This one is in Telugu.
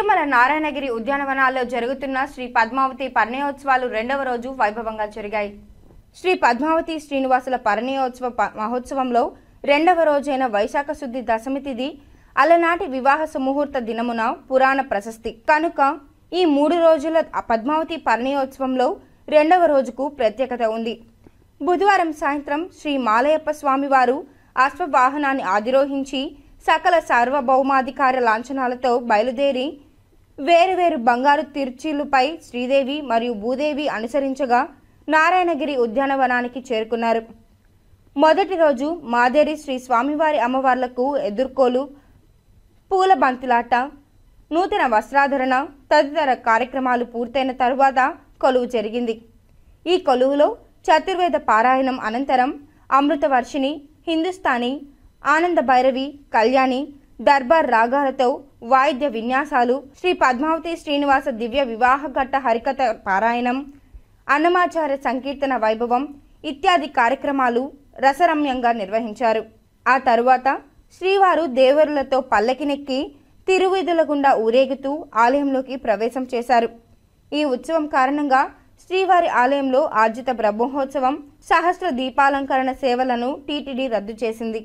తిరుమల నారాయణగిరి ఉద్యానవనాల్లో జరుగుతున్న శ్రీ పద్మావతి పరిణయోత్సవాలు రెండవ రోజు వైభవంగా జరిగాయి. శ్రీ పద్మావతి శ్రీనివాసుల పరిణయోత్సవ మహోత్సవంలో రెండవ రోజైన వైశాఖ శుద్ధి దశమి తిథి అలనాటి వివాహ సుముహూర్త దినమున పురాణ ప్రశస్తి కనుక ఈ 3 రోజుల పద్మావతి పరిణయోత్సవంలో రెండవ రోజుకు ప్రత్యేకత ఉంది. బుధవారం సాయంత్రం శ్రీ మాలయప్ప స్వామివారు అశ్వవాహనాన్ని అధిరోహించి సకల సార్వభౌమాధికార లాంఛనాలతో బయలుదేరి వేరువేరు బంగారు తిర్చీలుపై శ్రీదేవి మరియు భూదేవి అనుసరించగా నారాయణగిరి ఉద్యానవనానికి చేరుకున్నారు. మొదటి రోజు మాదేరి శ్రీ స్వామివారి అమ్మవార్లకు ఎదుర్కోలు, పూల బంతిలాట, నూతన వస్త్రాధరణ తదితర కార్యక్రమాలు పూర్తయిన తరువాత కొలువు జరిగింది. ఈ కొలువులో చతుర్వేద పారాయణం అనంతరం అమృతవర్షిణి, హిందుస్థానీ, ఆనంద భైరవి, కళ్యాణి, దర్బార్ రాగాలతో వాయిద్య విన్యాసాలు, శ్రీ పద్మావతి శ్రీనివాస దివ్య వివాహ ఘట్ట హరికథ పారాయణం, అన్నమాచార్య సంకీర్తన వైభవం ఇత్యాది కార్యక్రమాలు రసరమ్యంగా నిర్వహించారు. ఆ తరువాత శ్రీవారు దేవరులతో పల్లకినెక్కి తిరువీధుల గుండా ఊరేగుతూ ఆలయంలోకి ప్రవేశం చేశారు. ఈ ఉత్సవం కారణంగా శ్రీవారి ఆలయంలో ఆర్జిత బ్రహ్మోత్సవం, సహస్ర దీపాలంకరణ సేవలను టీటీడీ రద్దు చేసింది.